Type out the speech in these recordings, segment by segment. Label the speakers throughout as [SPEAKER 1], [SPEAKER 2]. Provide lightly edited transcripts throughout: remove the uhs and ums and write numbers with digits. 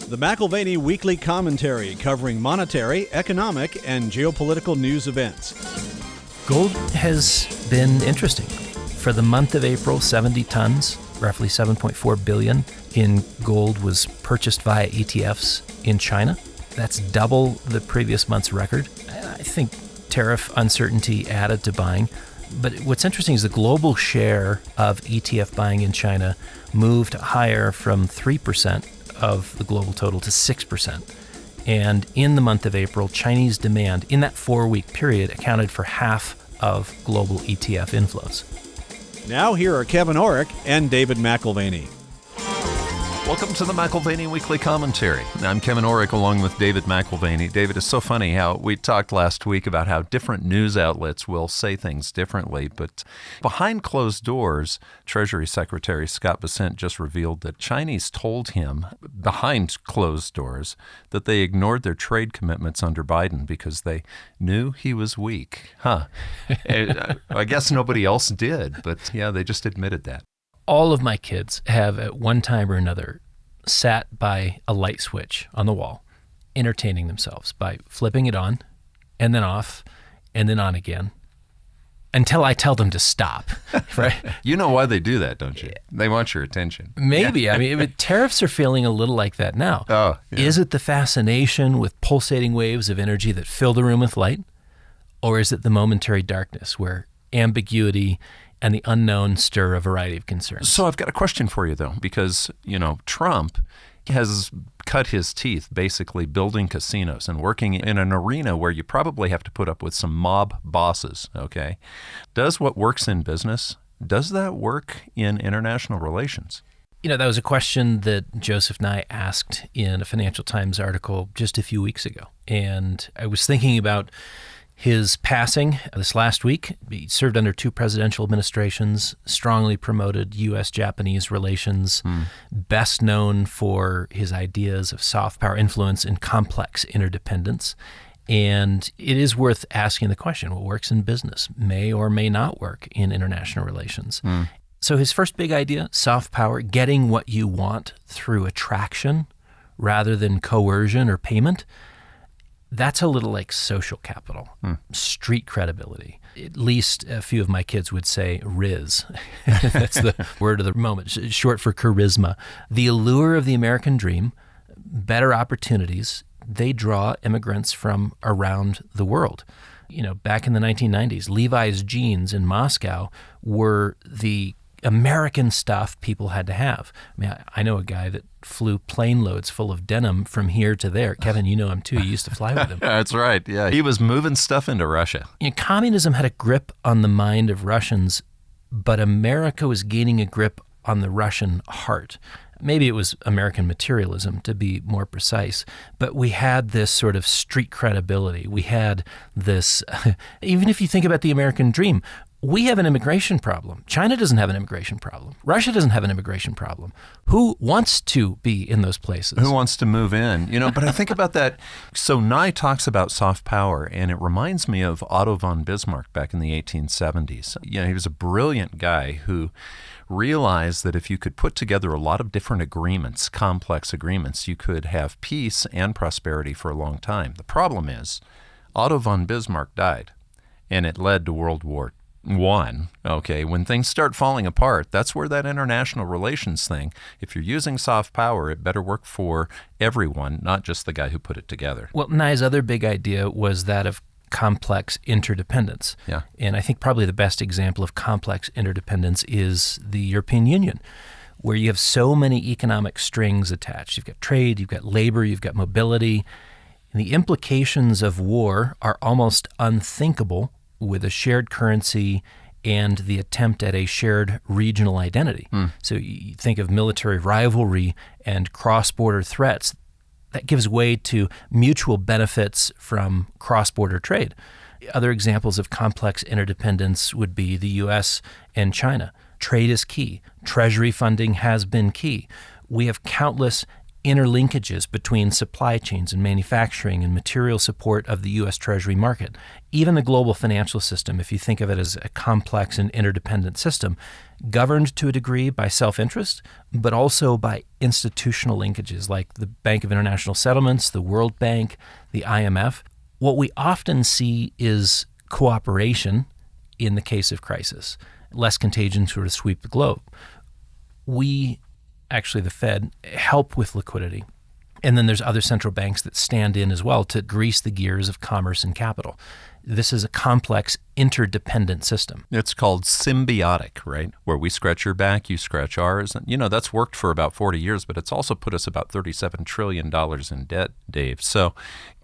[SPEAKER 1] The McAlvany Weekly Commentary, covering monetary, economic, and geopolitical news events.
[SPEAKER 2] Gold has been interesting. For the month of April, 70 tons, roughly 7.4 billion in gold was purchased via ETFs in China. That's double the previous month's record. I think tariff uncertainty added to buying. But what's interesting is the global share of ETF buying in China moved higher from 3% of the global total to 6%. And in the month of April, Chinese demand in that 4-week period accounted for half of global ETF inflows.
[SPEAKER 1] Now here are Kevin Orrick and David McAlvany.
[SPEAKER 3] Welcome to the McAlvany Weekly Commentary. I'm Kevin Orrick along with David McAlvany. David, it's so funny how we talked last week about how different news outlets will say things differently, but behind closed doors, Treasury Secretary Scott Bessent just revealed that Chinese told him behind closed doors that they ignored their trade commitments under Biden because they knew he was weak. I guess nobody else did, but yeah, they just admitted that.
[SPEAKER 2] All of my kids have at one time or another sat by a light switch on the wall, entertaining themselves by flipping it on and then off and then on again until I tell them to stop, right?
[SPEAKER 3] You know why they do that, don't you? They want your attention.
[SPEAKER 2] Maybe.
[SPEAKER 3] Yeah.
[SPEAKER 2] I mean, tariffs are feeling a little like that now.
[SPEAKER 3] Oh, yeah.
[SPEAKER 2] Is it the fascination with pulsating waves of energy that fill the room with light? Or is it the momentary darkness where ambiguity and the unknown stir a variety of concerns?
[SPEAKER 3] So I've got a question for you, though, because, Trump has cut his teeth basically building casinos and working in an arena where you probably have to put up with some mob bosses, okay? Does what works in business, does that work in international relations?
[SPEAKER 2] That was a question that Joseph Nye asked in a Financial Times article just a few weeks ago. And I was thinking about his passing this last week. He served under 2 presidential administrations, strongly promoted U.S.-Japanese relations, best known for his ideas of soft power influence and complex interdependence. And it is worth asking the question, what works in business may or may not work in international relations. So his first big idea, soft power, getting what you want through attraction rather than coercion or payment, that's a little like social capital, street credibility. At least a few of my kids would say Riz. That's the word of the moment, short for charisma. The allure of the American dream, better opportunities, they draw immigrants from around the world. Back in the 1990s, Levi's jeans in Moscow were the American stuff people had to have. I mean, I know a guy that flew plane loads full of denim from here to there. Kevin, you know him too. You used to fly with him.
[SPEAKER 3] That's right. Yeah, he was moving stuff into Russia.
[SPEAKER 2] Communism had a grip on the mind of Russians, but America was gaining a grip on the Russian heart. Maybe it was American materialism, to be more precise, but we had this sort of street credibility. We had this, even if you think about the American dream, we have an immigration problem. China doesn't have an immigration problem. Russia doesn't have an immigration problem. Who wants to be in those places?
[SPEAKER 3] Who wants to move in? But I think about that. So Nye talks about soft power, and it reminds me of Otto von Bismarck back in the 1870s. He was a brilliant guy who realized that if you could put together a lot of different agreements, complex agreements, you could have peace and prosperity for a long time. The problem is Otto von Bismarck died, and it led to World War I. Okay, when things start falling apart, that's where that international relations thing, if you're using soft power, it better work for everyone, not just the guy who put it together.
[SPEAKER 2] Well, Nye's other big idea was that of complex interdependence.
[SPEAKER 3] Yeah.
[SPEAKER 2] And I think probably the best example of complex interdependence is the European Union, where you have so many economic strings attached. You've got trade, you've got labor, you've got mobility. And the implications of war are almost unthinkable with a shared currency and the attempt at a shared regional identity. So you think of military rivalry and cross-border threats. That gives way to mutual benefits from cross-border trade. Other examples of complex interdependence would be the U.S. and China. Trade is key. Treasury funding has been key. We have countless interlinkages between supply chains and manufacturing and material support of the U.S. Treasury market. Even the global financial system, if you think of it as a complex and interdependent system, governed to a degree by self-interest, but also by institutional linkages like the Bank of International Settlements, the World Bank, the IMF. What we often see is cooperation in the case of crisis, less contagion sort of sweep the globe. We, actually the Fed, help with liquidity. And then there's other central banks that stand in as well to grease the gears of commerce and capital. This is a complex, interdependent system.
[SPEAKER 3] It's called symbiotic, right? Where we scratch your back, you scratch ours. And, that's worked for about 40 years, but it's also put us about $37 trillion in debt, Dave. So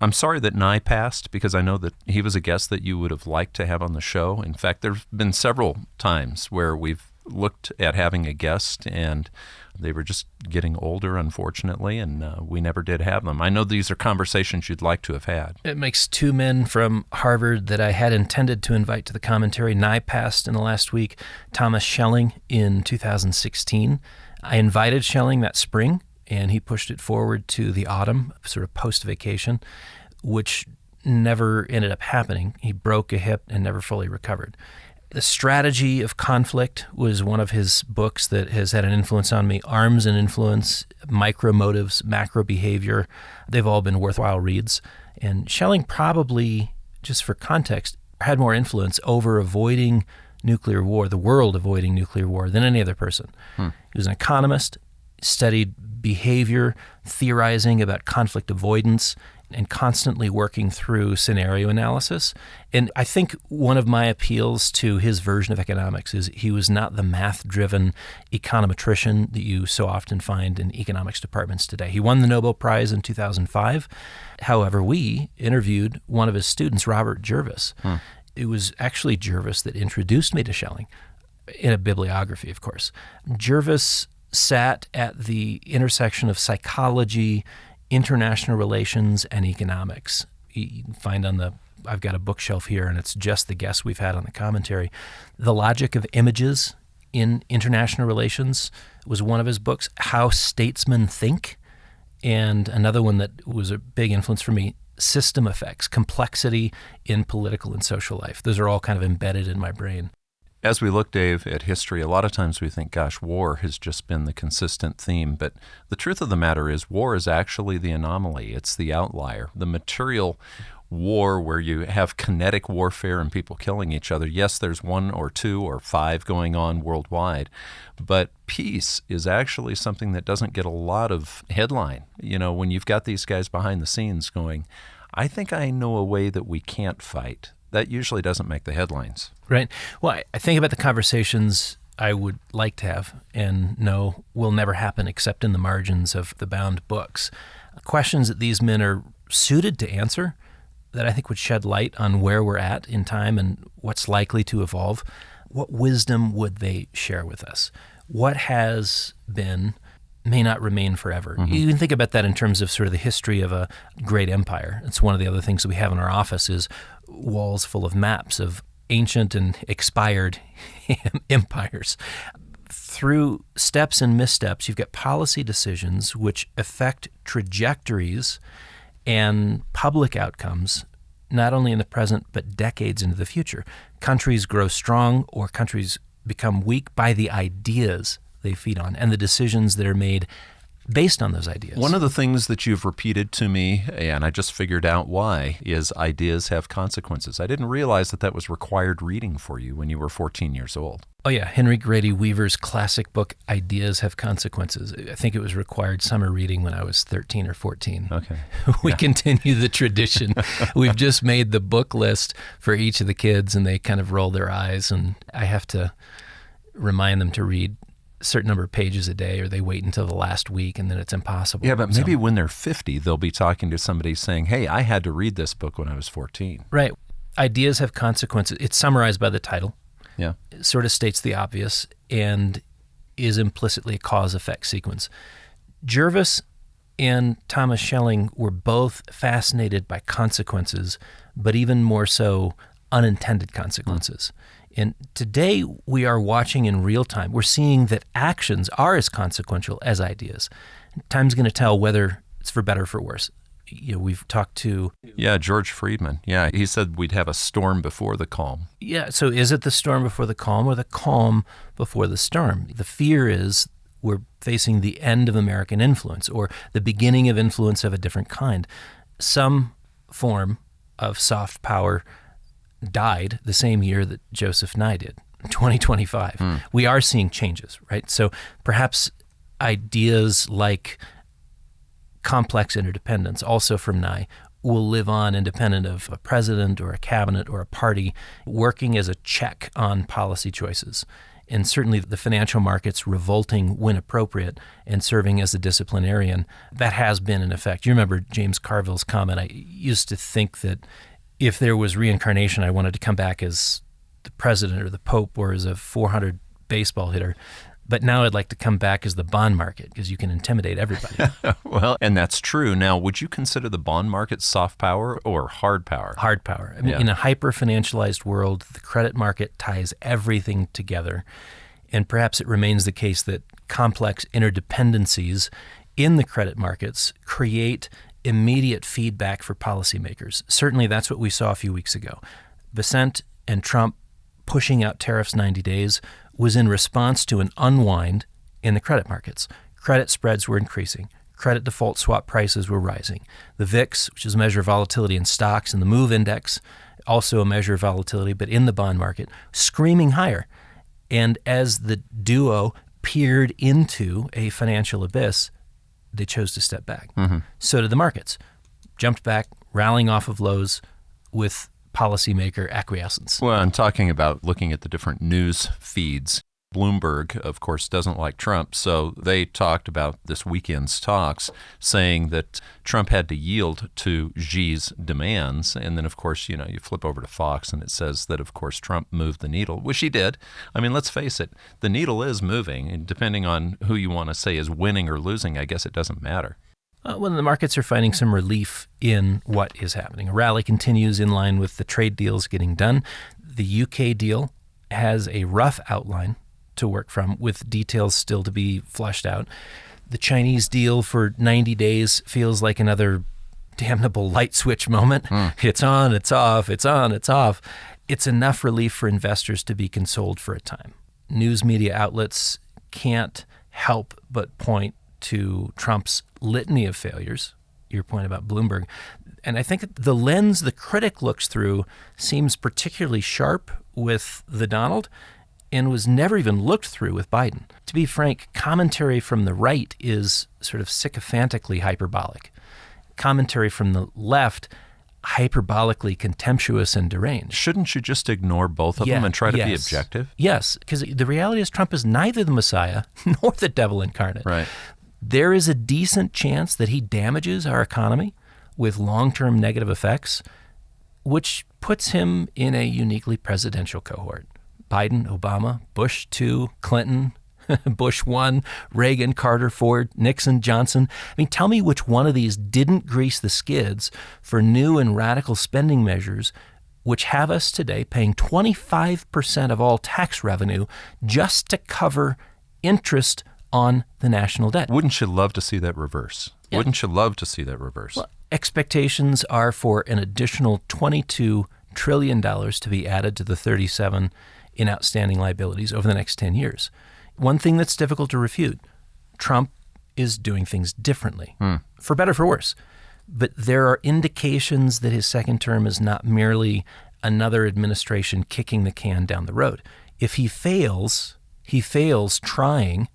[SPEAKER 3] I'm sorry that Nye passed, because I know that he was a guest that you would have liked to have on the show. In fact, there have been several times where we've looked at having a guest and they were just getting older, unfortunately, and we never did have them. I know these are conversations you'd like to have had.
[SPEAKER 2] It makes two men from Harvard that I had intended to invite to the commentary. Nye passed in the last week, Thomas Schelling in 2016. I invited Schelling that spring, and he pushed it forward to the autumn, sort of post-vacation, which never ended up happening. He broke a hip and never fully recovered. The Strategy of Conflict was one of his books that has had an influence on me. Arms and Influence, Micro Motives, Macro Behavior, they've all been worthwhile reads. And Schelling probably, just for context, had more influence over avoiding nuclear war, the world avoiding nuclear war, than any other person. He was an economist, studied behavior, theorizing about conflict avoidance, and constantly working through scenario analysis. And I think one of my appeals to his version of economics is he was not the math-driven econometrician that you so often find in economics departments today. He won the Nobel Prize in 2005. However, we interviewed one of his students, Robert Jervis. It was actually Jervis that introduced me to Schelling, in a bibliography, of course. Jervis sat at the intersection of psychology, international relations, and economics. You can find I've got a bookshelf here, and it's just the guests we've had on the commentary. The Logic of Images in International Relations was one of his books. How Statesmen Think, and another one that was a big influence for me, System Effects, Complexity in Political and Social Life. Those are all kind of embedded in my brain.
[SPEAKER 3] As we look, Dave, at history, a lot of times we think, gosh, war has just been the consistent theme. But the truth of the matter is war is actually the anomaly. It's the outlier. The material war where you have kinetic warfare and people killing each other. Yes, there's 1 or 2 or 5 going on worldwide. But peace is actually something that doesn't get a lot of headline. When you've got these guys behind the scenes going, I think I know a way that we can't fight. That usually doesn't make the headlines.
[SPEAKER 2] Right. Well, I think about the conversations I would like to have and know will never happen except in the margins of the bound books. Questions that these men are suited to answer that I think would shed light on where we're at in time and what's likely to evolve. What wisdom would they share with us? What has been may not remain forever. You can think about that in terms of sort of the history of a great empire. It's one of the other things that we have in our office is walls full of maps of ancient and expired empires. Through steps and missteps, you've got policy decisions which affect trajectories and public outcomes, not only in the present, but decades into the future. Countries grow strong or countries become weak by the ideas they feed on and the decisions that are made based on those ideas.
[SPEAKER 3] One of the things that you've repeated to me, and I just figured out why, is ideas have consequences. I didn't realize that was required reading for you when you were 14 years old.
[SPEAKER 2] Oh yeah, Henry Grady Weaver's classic book, Ideas Have Consequences. I think it was required summer reading when I was 13 or 14.
[SPEAKER 3] Okay.
[SPEAKER 2] We continue the tradition. We've just made the book list for each of the kids, and they kind of roll their eyes, and I have to remind them to read a certain number of pages a day, or they wait until the last week, and then it's impossible.
[SPEAKER 3] Yeah, but maybe when they're 50, they'll be talking to somebody saying, hey, I had to read this book when I was 14.
[SPEAKER 2] Right. Ideas Have Consequences. It's summarized by the title.
[SPEAKER 3] Yeah.
[SPEAKER 2] It sort of states the obvious and is implicitly a cause-effect sequence. Jervis and Thomas Schelling were both fascinated by consequences, but even more so unintended consequences. And today we are watching in real time. We're seeing that actions are as consequential as ideas. Time's going to tell whether it's for better or for worse. We've talked to...
[SPEAKER 3] Yeah, George Friedman. Yeah, he said we'd have a storm before the calm.
[SPEAKER 2] Yeah, so is it the storm before the calm or the calm before the storm? The fear is we're facing the end of American influence or the beginning of influence of a different kind. Some form of soft power died the same year that Joseph Nye did, 2025. We are seeing changes, right? So perhaps ideas like complex interdependence, also from Nye, will live on independent of a president or a cabinet or a party working as a check on policy choices. And certainly the financial markets revolting when appropriate and serving as a disciplinarian, that has been in effect. You remember James Carville's comment, I used to think that if there was reincarnation, I wanted to come back as the president or the Pope or as a 400 baseball hitter. But now I'd like to come back as the bond market because you can intimidate everybody.
[SPEAKER 3] Well, and that's true. Now, would you consider the bond market soft power or hard power?
[SPEAKER 2] Hard power. I mean, in a hyper-financialized world, the credit market ties everything together. And perhaps it remains the case that complex interdependencies in the credit markets create immediate feedback for policymakers. Certainly that's what we saw a few weeks ago. Bessent and Trump pushing out tariffs 90 days was in response to an unwind in the credit markets. Credit spreads were increasing. Credit default swap prices were rising. The VIX, which is a measure of volatility in stocks, and the MOVE index, also a measure of volatility, but in the bond market, screaming higher. And as the duo peered into a financial abyss, they chose to step back. So did the markets. Jumped back, rallying off of lows with policymaker acquiescence.
[SPEAKER 3] Well, I'm talking about looking at the different news feeds. Bloomberg, of course, doesn't like Trump, so they talked about this weekend's talks, saying that Trump had to yield to Xi's demands. And then, of course, you flip over to Fox and it says that, of course, Trump moved the needle, which he did. I mean, let's face it, the needle is moving, and depending on who you want to say is winning or losing, I guess it doesn't matter.
[SPEAKER 2] Well, the markets are finding some relief in what is happening. A rally continues in line with the trade deals getting done. The UK deal has a rough outline to work from, with details still to be fleshed out. The Chinese deal for 90 days feels like another damnable light switch moment. It's on, it's off, it's on, it's off. It's enough relief for investors to be consoled for a time. News media outlets can't help but point to Trump's litany of failures, your point about Bloomberg. And I think the lens the critic looks through seems particularly sharp with the Donald, and was never even looked through with Biden. To be frank, commentary from the right is sort of sycophantically hyperbolic. Commentary from the left, hyperbolically contemptuous and deranged.
[SPEAKER 3] Shouldn't you just ignore both of them and try to be objective?
[SPEAKER 2] Yes, because the reality is Trump is neither the Messiah nor the devil incarnate.
[SPEAKER 3] Right.
[SPEAKER 2] There is a decent chance that he damages our economy with long-term negative effects, which puts him in a uniquely presidential cohort. Biden, Obama, Bush 2, Clinton, Bush 1, Reagan, Carter, Ford, Nixon, Johnson. I mean, tell me which one of these didn't grease the skids for new and radical spending measures which have us today paying 25% of all tax revenue just to cover interest on the national debt.
[SPEAKER 3] Wouldn't you love to see that reverse? Yeah. Wouldn't you love to see that reverse?
[SPEAKER 2] Well, expectations are for an additional $22 trillion to be added to the 37 in outstanding liabilities over the next 10 years. One thing that's difficult to refute, Trump is doing things differently, for better or for worse. But there are indications that his second term is not merely another administration kicking the can down the road. If he fails trying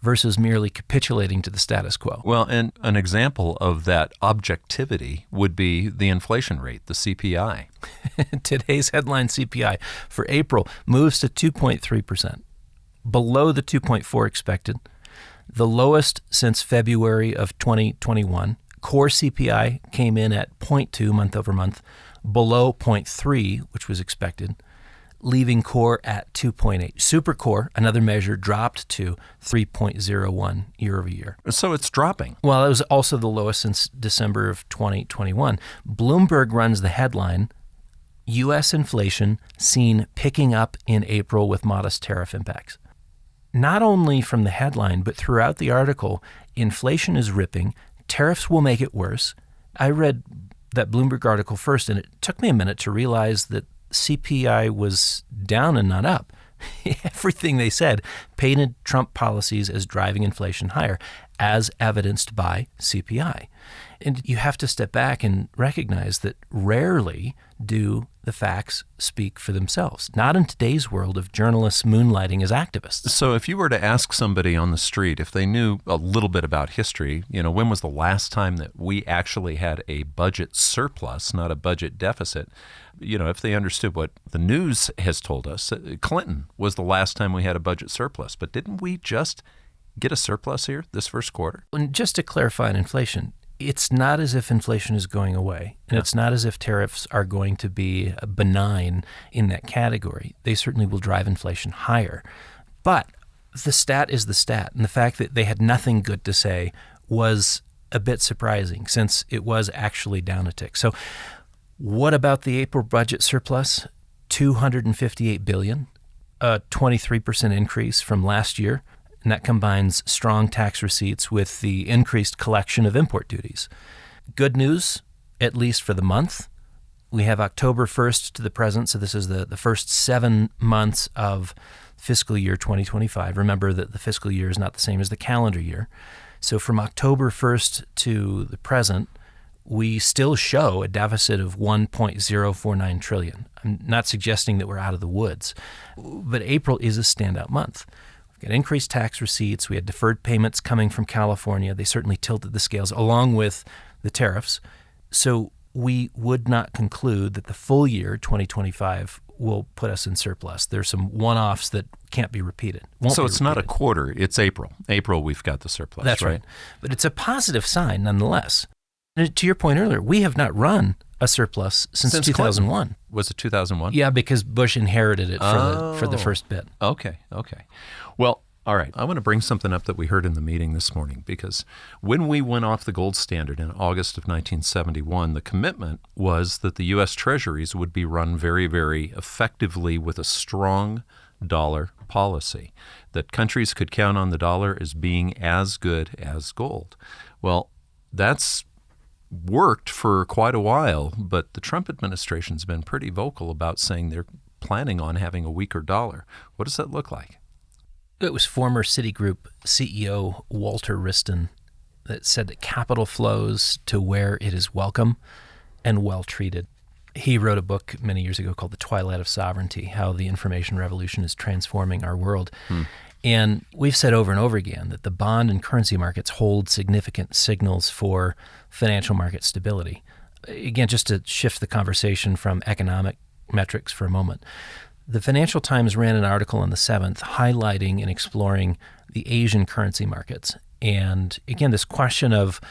[SPEAKER 2] versus merely capitulating to the status quo.
[SPEAKER 3] Well, and an example of that objectivity would be the inflation rate, the CPI.
[SPEAKER 2] Today's headline CPI for April moves to 2.3%, below the 2.4 expected, the lowest since February of 2021. Core CPI came in at 0.2 month over month, below 0.3, which was expected, leaving core at 2.8. Super core, another measure, dropped to 3.01 year over year.
[SPEAKER 3] So it's dropping.
[SPEAKER 2] Well, it was also the lowest since December of 2021. Bloomberg runs the headline, U.S. inflation seen picking up in April with modest tariff impacts. Not only from the headline, but throughout the article, inflation is ripping, tariffs will make it worse. I read that Bloomberg article first, and it took me a minute to realize that CPI was down and not up. Everything they said painted Trump policies as driving inflation higher, as evidenced by CPI. And you have to step back and recognize that rarely do the facts speak for themselves, not in today's world of journalists moonlighting as activists.
[SPEAKER 3] So if you were to ask somebody on the street if they knew a little bit about history, when was the last time that we actually had a budget surplus, not a budget deficit, if they understood what the news has told us, Clinton was the last time we had a budget surplus. But didn't we just get a surplus here this first quarter?
[SPEAKER 2] And just to clarify on inflation, it's not as if inflation is going away, and it's not as if tariffs are going to be benign in that category. They certainly will drive inflation higher. But the stat is the stat, and the fact that they had nothing good to say was a bit surprising, since it was actually down a tick. So what about the April budget surplus? $258 billion, a 23% increase from last year. And that combines strong tax receipts with the increased collection of import duties. Good news, at least for the month. We have October 1st to the present, so this is the first 7 months of fiscal year 2025. Remember that the fiscal year is not the same as the calendar year. So from October 1st to the present, we still show a deficit of $1.049 trillion. I'm not suggesting that we're out of the woods, but April is a standout month. We had increased tax receipts. We had deferred payments coming from California. They certainly tilted the scales, along with the tariffs. So we would not conclude that the full year, 2025, will put us in surplus. There's some one-offs that can't be repeated.
[SPEAKER 3] So it's not a quarter. It's April. April, we've got the surplus.
[SPEAKER 2] That's right. But it's a positive sign nonetheless. And to your point earlier, we have not run a surplus since 2001.
[SPEAKER 3] Clinton. Was it 2001?
[SPEAKER 2] Yeah, because Bush inherited it for the first bit.
[SPEAKER 3] Okay. Well, all right. I want to bring something up that we heard in the meeting this morning, because when we went off the gold standard in August of 1971, the commitment was that the U.S. Treasuries would be run very, very effectively with a strong dollar policy, that countries could count on the dollar as being as good as gold. Well, that's worked for quite a while, but the Trump administration's been pretty vocal about saying they're planning on having a weaker dollar. What does that look like?
[SPEAKER 2] It was former Citigroup CEO Walter Wriston that said that capital flows to where it is welcome and well treated. He wrote a book many years ago called The Twilight of Sovereignty, How the Information Revolution is Transforming Our World. And we've said over and over again that the bond and currency markets hold significant signals for financial market stability. Again, just to shift the conversation from economic metrics for a moment, the Financial Times ran an article on the 7th highlighting and exploring the Asian currency markets. And again, this question of,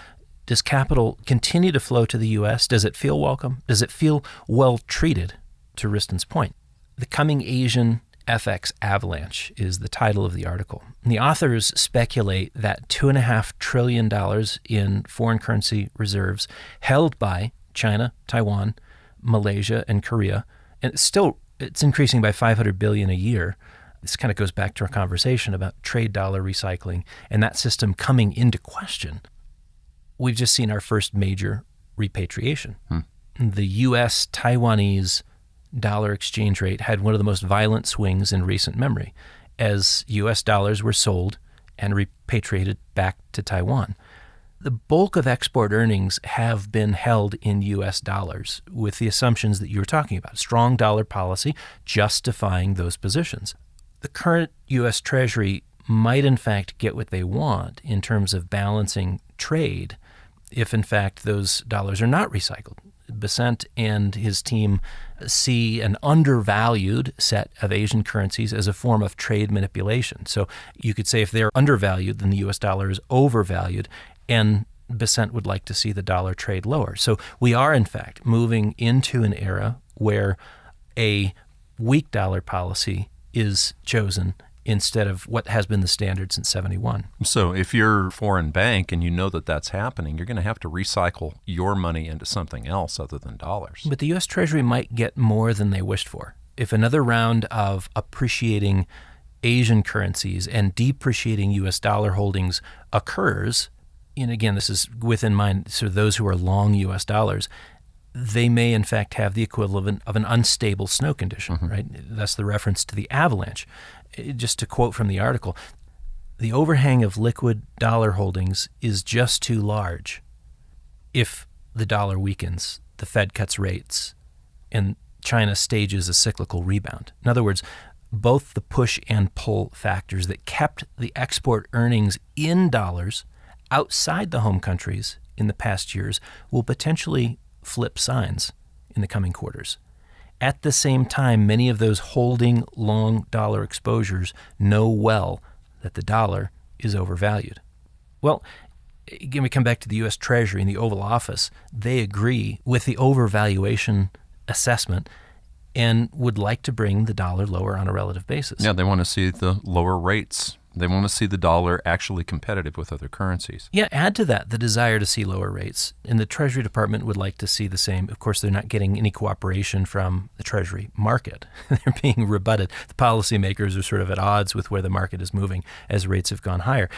[SPEAKER 2] does capital continue to flow to the U.S.? Does it feel welcome? Does it feel well treated, to Wriston's point? The coming Asian FX avalanche is the title of the article. And the authors speculate that $2.5 trillion in foreign currency reserves held by China, Taiwan, Malaysia, and Korea, and it's increasing by $500 billion a year. This kind of goes back to our conversation about trade dollar recycling and that system coming into question. We've just seen our first major repatriation. The U.S. Taiwanese dollar exchange rate had one of the most violent swings in recent memory as U.S. dollars were sold and repatriated back to Taiwan. The bulk of export earnings have been held in U.S. dollars with the assumptions that you were talking about, strong dollar policy justifying those positions. The current U.S. Treasury might in fact get what they want in terms of balancing trade if in fact those dollars are not recycled. Bessent and his team see an undervalued set of Asian currencies as a form of trade manipulation. So you could say if they're undervalued, then the U.S. dollar is overvalued, and Bessent would like to see the dollar trade lower. So we are, in fact, moving into an era where a weak dollar policy is chosen instead of what has been the standard since 71.
[SPEAKER 3] So if you're a foreign bank and you know that that's happening, you're going to have to recycle your money into something else other than dollars.
[SPEAKER 2] But the U.S. Treasury might get more than they wished for. If another round of appreciating Asian currencies and depreciating U.S. dollar holdings occurs, and again, this is within mind, sort of those who are long U.S. dollars, they may in fact have the equivalent of an unstable snow condition, right? That's the reference to the avalanche. Just to quote from the article, the overhang of liquid dollar holdings is just too large. If the dollar weakens, the Fed cuts rates, and China stages a cyclical rebound. In other words, both the push and pull factors that kept the export earnings in dollars outside the home countries in the past years will potentially flip signs in the coming quarters. At the same time, many of those holding long dollar exposures know well that the dollar is overvalued. Well, again, we come back to the U.S. Treasury and the Oval Office. They agree with the overvaluation assessment and would like to bring the dollar lower on a relative basis.
[SPEAKER 3] Yeah, they want to see the lower rates. They want to see the dollar actually competitive with other currencies.
[SPEAKER 2] Yeah, add to that the desire to see lower rates. And the Treasury Department would like to see the same. Of course, they're not getting any cooperation from the Treasury market. They're being rebutted. The policymakers are sort of at odds with where the market is moving as rates have gone higher.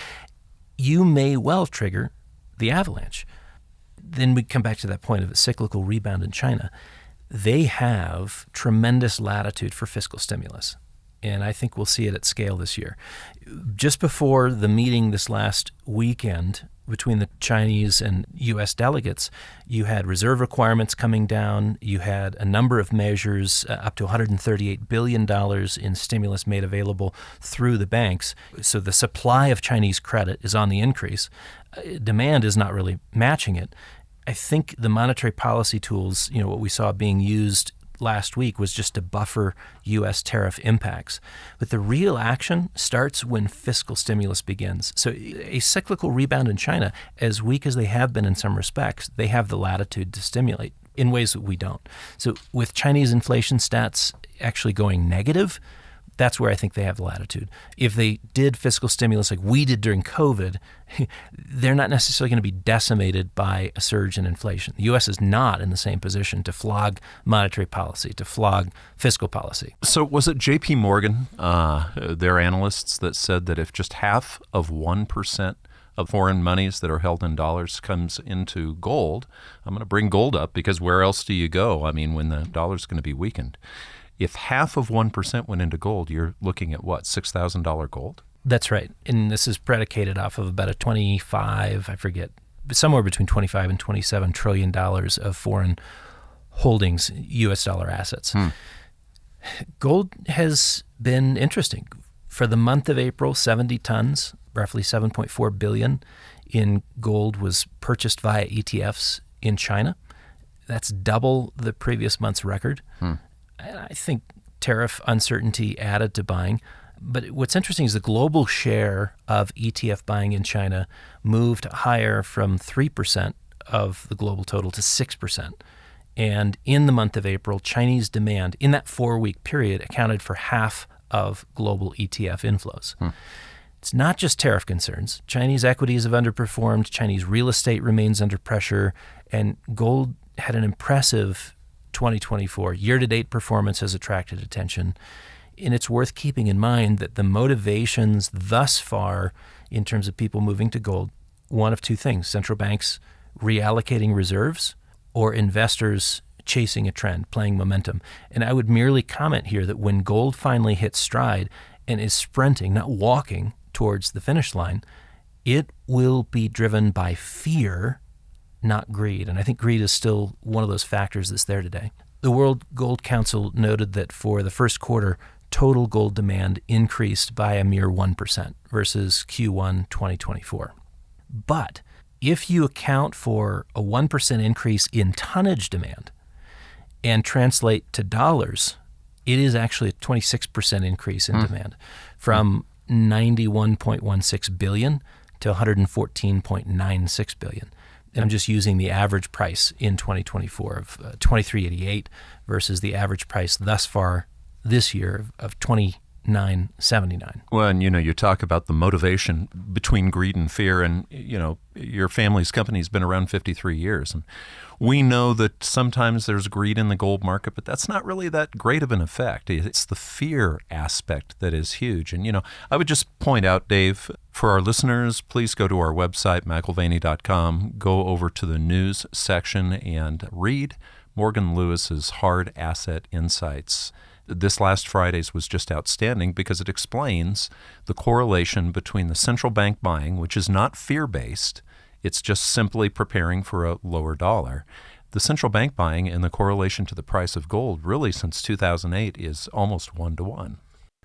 [SPEAKER 2] You may well trigger the avalanche. Then we come back to that point of a cyclical rebound in China. They have tremendous latitude for fiscal stimulus. And I think we'll see it at scale this year. Just before the meeting this last weekend between the Chinese and U.S. delegates, you had reserve requirements coming down. You had a number of measures, up to $138 billion in stimulus made available through the banks. So the supply of Chinese credit is on the increase. Demand is not really matching it. I think the monetary policy tools, what we saw being used last week was just to buffer U.S. tariff impacts. But the real action starts when fiscal stimulus begins. So a cyclical rebound in China, as weak as they have been in some respects, they have the latitude to stimulate in ways that we don't. So with Chinese inflation stats actually going negative, that's where I think they have the latitude. If they did fiscal stimulus like we did during COVID, they're not necessarily going to be decimated by a surge in inflation. The U.S. is not in the same position to flog monetary policy, to flog fiscal policy.
[SPEAKER 3] So was it J.P. Morgan, their analysts, that said that if just half of 1% of foreign monies that are held in dollars comes into gold, I'm going to bring gold up because where else do you go? I mean, when the dollar's going to be weakened. If half of 1% went into gold, you're looking at what, $6,000 gold?
[SPEAKER 2] That's right. And this is predicated off of about somewhere between 25 and $27 trillion of foreign holdings, U.S. dollar assets. Gold has been interesting. For the month of April, 70 tons, roughly 7.4 billion in gold was purchased via ETFs in China. That's double the previous month's record. I think tariff uncertainty added to buying. But what's interesting is the global share of ETF buying in China moved higher from 3% of the global total to 6%. And in the month of April, Chinese demand in that 4-week period accounted for half of global ETF inflows. It's not just tariff concerns. Chinese equities have underperformed. Chinese real estate remains under pressure. And gold had an impressive 2024 year-to-date performance has attracted attention. And it's worth keeping in mind that the motivations thus far in terms of people moving to gold, one of two things: central banks reallocating reserves or investors chasing a trend, playing momentum. And I would merely comment here that when gold finally hits stride and is sprinting, not walking towards the finish line, it will be driven by fear, not greed. And I think greed is still one of those factors that's there today. The World Gold Council noted that for the first quarter, total gold demand increased by a mere 1% versus Q1 2024. But if you account for a 1% increase in tonnage demand and translate to dollars, it is actually a 26% increase in demand, from 91.16 billion to 114.96 billion. And I'm just using the average price in 2024 of $23.88 versus the average price thus far this year of $20 $9.79.
[SPEAKER 3] Well, and you talk about the motivation between greed and fear, and your family's company's been around 53 years, and we know that sometimes there's greed in the gold market, but that's not really that great of an effect. It's the fear aspect that is huge. And I would just point out, Dave, for our listeners, please go to our website, McAlvany.com, go over to the news section and read Morgan Lewis's Hard Asset Insights. This last Friday's was just outstanding because it explains the correlation between the central bank buying, which is not fear-based, it's just simply preparing for a lower dollar. The central bank buying and the correlation to the price of gold really since 2008 is almost 1-to-1.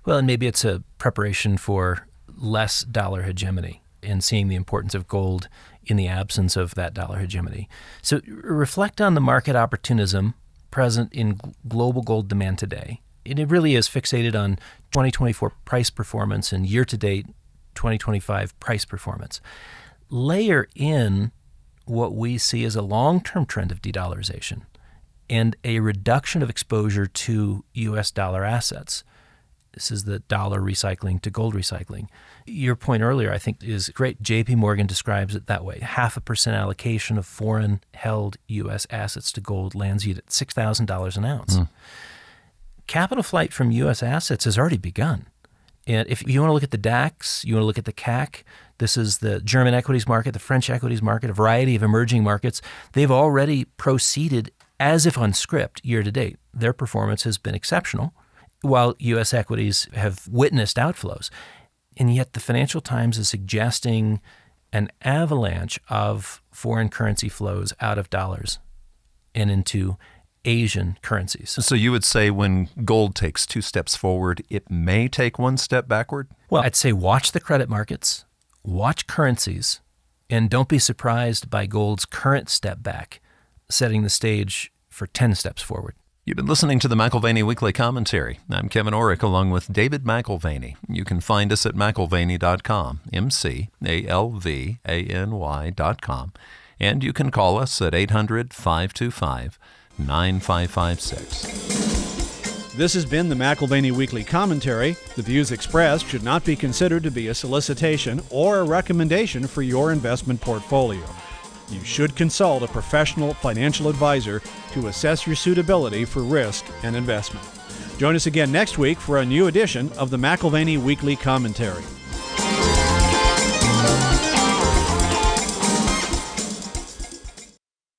[SPEAKER 2] Well, and maybe it's a preparation for less dollar hegemony and seeing the importance of gold in the absence of that dollar hegemony. So reflect on the market opportunism present in global gold demand today. And it really is fixated on 2024 price performance and year-to-date 2025 price performance. Layer in what we see as a long-term trend of de-dollarization and a reduction of exposure to U.S. dollar assets. This is the dollar recycling to gold recycling. Your point earlier, I think, is great. J.P. Morgan describes it that way. 0.5% allocation of foreign-held U.S. assets to gold lands you at $6,000 an ounce. Capital flight from U.S. assets has already begun. And if you want to look at the DAX, you want to look at the CAC, this is the German equities market, the French equities market, a variety of emerging markets. They've already proceeded as if on script year to date. Their performance has been exceptional, while U.S. equities have witnessed outflows. And yet the Financial Times is suggesting an avalanche of foreign currency flows out of dollars and into Asian currencies.
[SPEAKER 3] So you would say when gold takes 2 steps forward, it may take 1 step backward?
[SPEAKER 2] Well, I'd say watch the credit markets, watch currencies, and don't be surprised by gold's current step back, setting the stage for 10 steps forward.
[SPEAKER 3] You've been listening to the McAlvany Weekly Commentary. I'm Kevin Orrick along with David McAlvany. You can find us at McAlvany.com, McAlvany.com, and you can call us at 800-525-9556.
[SPEAKER 1] This has been the McAlvany Weekly Commentary. The views expressed should not be considered to be a solicitation or a recommendation for your investment portfolio. You should consult a professional financial advisor to assess your suitability for risk and investment. Join us again next week for a new edition of the McAlvany Weekly Commentary.